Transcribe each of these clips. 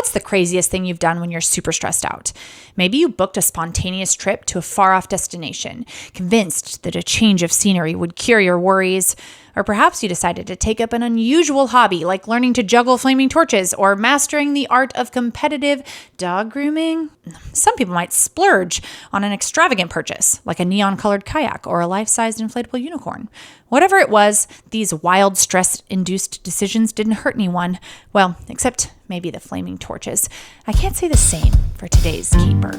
What's the craziest thing you've done when you're super stressed out? Maybe you booked a spontaneous trip to a far-off destination, convinced that a change of scenery would cure your worries. Or perhaps you decided to take up an unusual hobby like learning to juggle flaming torches or mastering the art of competitive dog grooming. Some people might splurge on an extravagant purchase like a neon-colored kayak or a life-sized inflatable unicorn. Whatever it was, these wild stress-induced decisions didn't hurt anyone. Well, except maybe the flaming torches. I can't say the same for today's caper.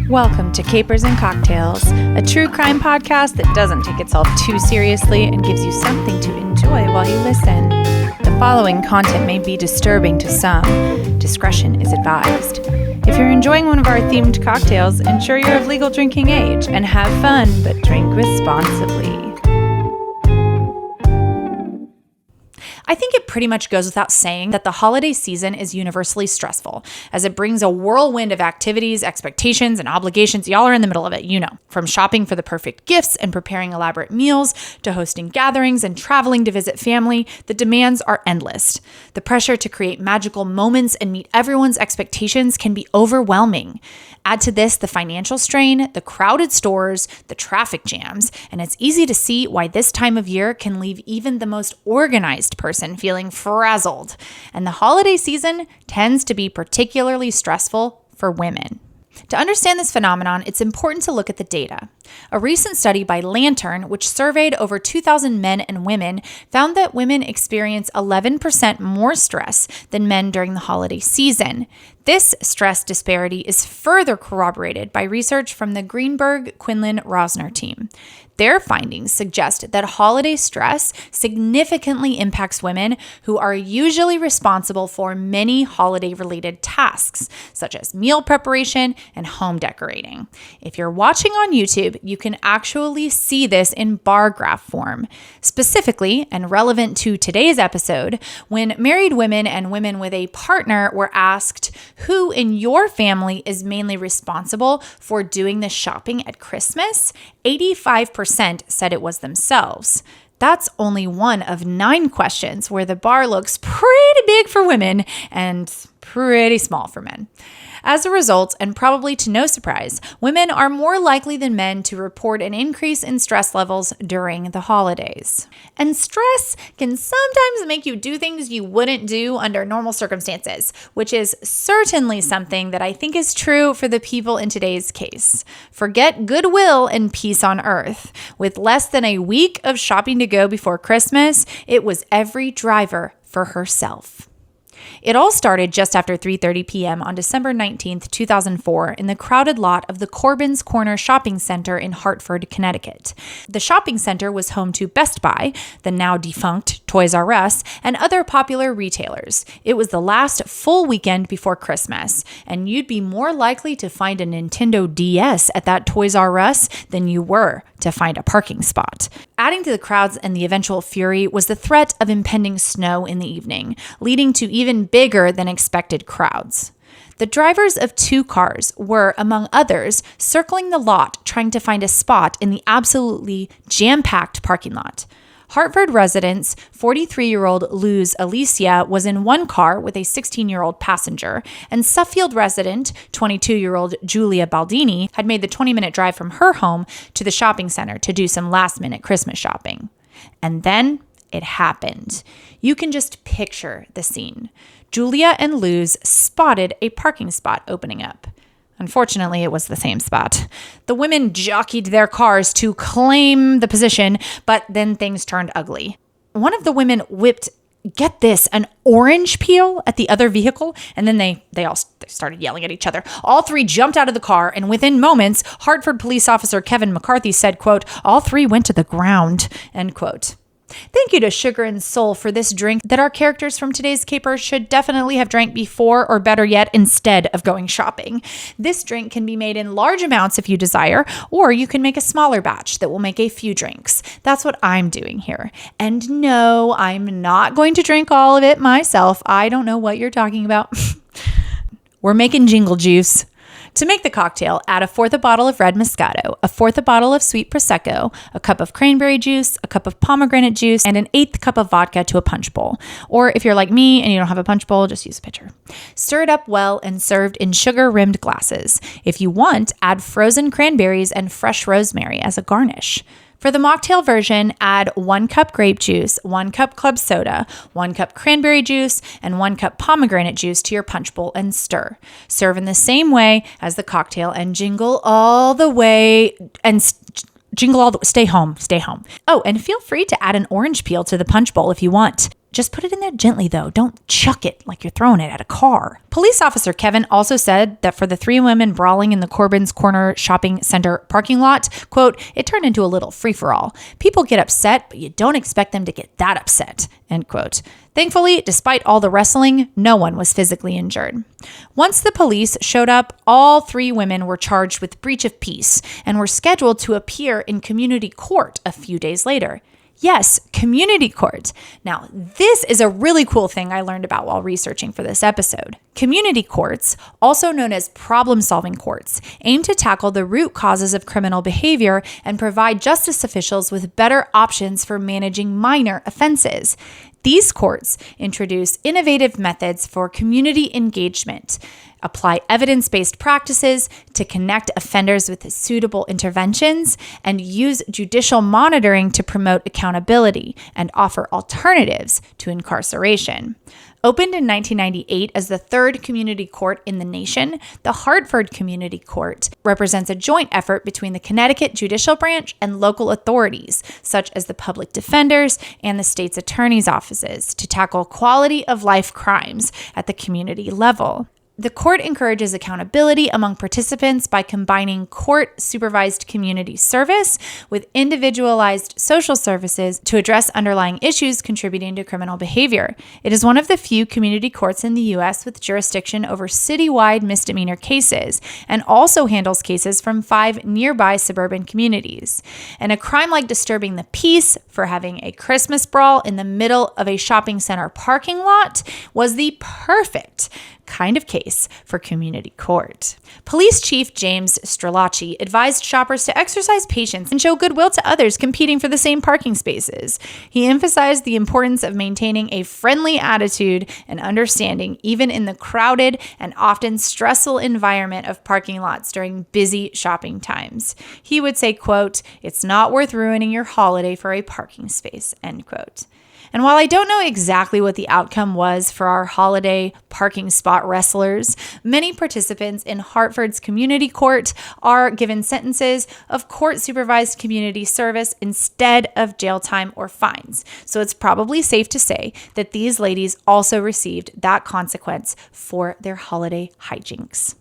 Welcome to Capers and Cocktails, a true crime podcast that doesn't take itself too seriously and gives you something to enjoy while you listen. The following content may be disturbing to some. Discretion is advised. If you're enjoying one of our themed cocktails, ensure you're of legal drinking age and have fun, but drink responsibly. I think it pretty much goes without saying that the holiday season is universally stressful, as it brings a whirlwind of activities, expectations, and obligations. Y'all are in the middle of it, you know. From shopping for the perfect gifts and preparing elaborate meals to hosting gatherings and traveling to visit family, the demands are endless. The pressure to create magical moments and meet everyone's expectations can be overwhelming. Add to this the financial strain, the crowded stores, the traffic jams, and it's easy to see why this time of year can leave even the most organized person feeling frazzled. And the holiday season tends to be particularly stressful for women. To understand this phenomenon, it's important to look at the data. A recent study by Lantern, which surveyed over 2,000 men and women, found that women experience 11% more stress than men during the holiday season. This stress disparity is further corroborated by research from the Greenberg-Quinlan-Rosner team. Their findings suggest that holiday stress significantly impacts women who are usually responsible for many holiday-related tasks, such as meal preparation and home decorating. If you're watching on YouTube, you can actually see this in bar graph form. Specifically, and relevant to today's episode, when married women and women with a partner were asked who in your family is mainly responsible for doing the shopping at Christmas, 85% said it was themselves. That's only one of 9 questions where the bar looks pretty big for women and pretty small for men. As a result, and probably to no surprise, women are more likely than men to report an increase in stress levels during the holidays. And stress can sometimes make you do things you wouldn't do under normal circumstances, which is certainly something that I think is true for the people in today's case. Forget goodwill and peace on earth. With less than a week of shopping to go before Christmas, it was every driver for herself. It all started just after 3:30 p.m. on December 19th, 2004, in the crowded lot of the Corbin's Corner Shopping Center in Hartford, Connecticut. The shopping center was home to Best Buy, the now defunct Toys R Us, and other popular retailers. It was the last full weekend before Christmas, and you'd be more likely to find a Nintendo DS at that Toys R Us than you were to find a parking spot. Adding to the crowds and the eventual fury was the threat of impending snow in the evening, leading to even bigger than expected crowds. The drivers of 2 cars were, among others, circling the lot trying to find a spot in the absolutely jam-packed parking lot. Hartford residents 43-year-old Luz Alicia was in one car with a 16-year-old passenger, and Suffield resident 22-year-old Julia Baldini had made the 20-minute drive from her home to the shopping center to do some last-minute Christmas shopping. And then it happened. You can just picture the scene. Julia and Luz spotted a parking spot opening up. Unfortunately, it was the same spot. The women jockeyed their cars to claim the position, but then things turned ugly. One of the women whipped, get this, an orange peel at the other vehicle, and then they all started yelling at each other. All 3 jumped out of the car, and within moments, Hartford police officer Kevin McCarthy said, quote, "All 3 went to the ground," end quote. Thank you to Sugar and Soul for this drink that our characters from today's caper should definitely have drank before, or better yet, instead of going shopping. This drink can be made in large amounts if you desire, or you can make a smaller batch that will make a few drinks. That's what I'm doing here. And no, I'm not going to drink all of it myself. I don't know what you're talking about. We're making jingle juice. To make the cocktail, add 1/4 a bottle of red moscato, 1/4 a bottle of sweet prosecco, a cup of cranberry juice, a cup of pomegranate juice, and 1/8 cup of vodka to a punch bowl. Or if you're like me and you don't have a punch bowl, just use a pitcher. Stir it up well and served in sugar-rimmed glasses. If you want, add frozen cranberries and fresh rosemary as a garnish. For the mocktail version, add 1 cup grape juice, 1 cup club soda, 1 cup cranberry juice, and 1 cup pomegranate juice to your punch bowl and stir. Serve in the same way as the cocktail and jingle all the way stay home. Oh, and feel free to add an orange peel to the punch bowl if you want. Just put it in there gently, though. Don't chuck it like you're throwing it at a car. Police officer Kevin also said that for the 3 women brawling in the Corbin's Corner shopping center parking lot, quote, it turned into a little free-for-all. People get upset, but you don't expect them to get that upset, end quote. Thankfully, despite all the wrestling, no one was physically injured. Once the police showed up, all 3 women were charged with breach of peace and were scheduled to appear in community court a few days later. Yes, community court. Now, this is a really cool thing I learned about while researching for this episode. Community courts, also known as problem-solving courts, aim to tackle the root causes of criminal behavior and provide justice officials with better options for managing minor offenses. These courts introduce innovative methods for community engagement, apply evidence-based practices to connect offenders with suitable interventions, and use judicial monitoring to promote accountability and offer alternatives to incarceration. Opened in 1998 as the 3rd community court in the nation, the Hartford Community Court represents a joint effort between the Connecticut Judicial Branch and local authorities, such as the public defenders and the state's attorney's offices, to tackle quality of life crimes at the community level. The court encourages accountability among participants by combining court-supervised community service with individualized social services to address underlying issues contributing to criminal behavior. It is one of the few community courts in the U.S. with jurisdiction over citywide misdemeanor cases and also handles cases from 5 nearby suburban communities. And a crime like disturbing the peace for having a Christmas brawl in the middle of a shopping center parking lot was the perfect kind of case for community court. Police Chief James Strelacci advised shoppers to exercise patience and show goodwill to others competing for the same parking spaces. He emphasized the importance of maintaining a friendly attitude and understanding even in the crowded and often stressful environment of parking lots during busy shopping times. He would say, quote, "It's not worth ruining your holiday for a parking space," end quote. And while I don't know exactly what the outcome was for our holiday parking spot wrestlers, many participants in Hartford's community court are given sentences of court-supervised community service instead of jail time or fines. So it's probably safe to say that these ladies also received that consequence for their holiday hijinks.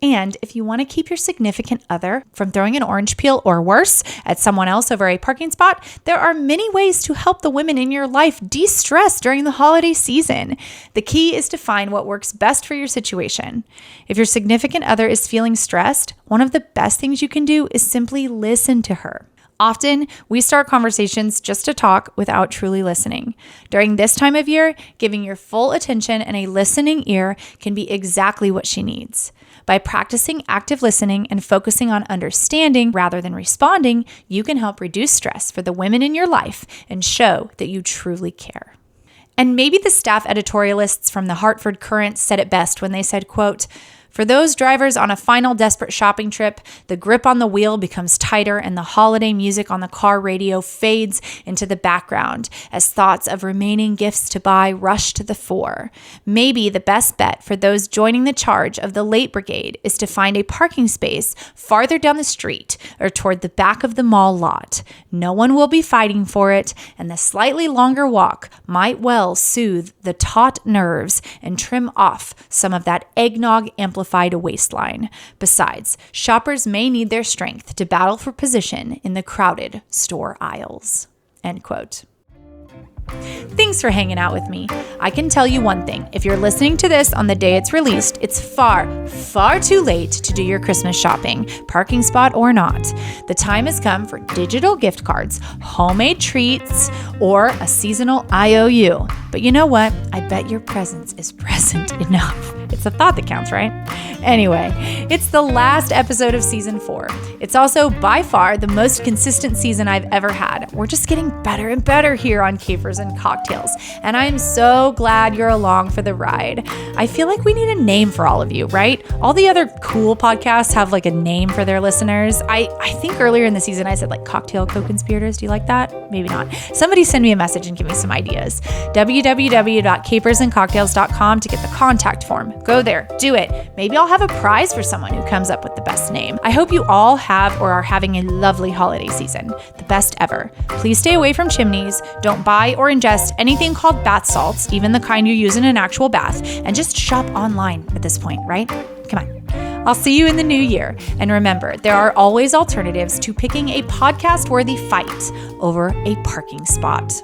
And if you want to keep your significant other from throwing an orange peel or worse at someone else over a parking spot, there are many ways to help the women in your life de-stress during the holiday season. The key is to find what works best for your situation. If your significant other is feeling stressed, one of the best things you can do is simply listen to her. Often, we start conversations just to talk without truly listening. During this time of year, giving your full attention and a listening ear can be exactly what she needs. By practicing active listening and focusing on understanding rather than responding, you can help reduce stress for the women in your life and show that you truly care. And maybe the staff editorialists from the Hartford Courant said it best when they said, quote, "For those drivers on a final desperate shopping trip, the grip on the wheel becomes tighter and the holiday music on the car radio fades into the background as thoughts of remaining gifts to buy rush to the fore. Maybe the best bet for those joining the charge of the late brigade is to find a parking space farther down the street or toward the back of the mall lot. No one will be fighting for it, and the slightly longer walk might well soothe the taut nerves and trim off some of that eggnog amplified waistline. Besides, shoppers may need their strength to battle for position in the crowded store aisles." End quote. Thanks for hanging out with me. I can tell you one thing. If you're listening to this on the day it's released, it's far, far too late to do your Christmas shopping, parking spot or not. The time has come for digital gift cards, homemade treats, or a seasonal IOU. But you know what? I bet your presence is present enough. It's the thought that counts, right? Anyway, it's the last episode of season 4. It's also by far the most consistent season I've ever had. We're just getting better and better here on Capers and Cocktails, and I'm so glad you're along for the ride. I feel like we need a name for all of you, right? All the other cool podcasts have like a name for their listeners. I think earlier in the season I said like cocktail co-conspirators. Do you like that? Maybe not. Somebody send me a message and give me some ideas. www.capersandcocktails.com to get the contact form. Go there, do it. Maybe I'll have a prize for someone who comes up with the best name. I hope you all have or are having a lovely holiday season, the best ever. Please stay away from chimneys. Don't buy or ingest anything called bath salts, even the kind you use in an actual bath, and just shop online at this point, right? Come on. I'll see you in the new year. And remember, there are always alternatives to picking a podcast-worthy fight over a parking spot.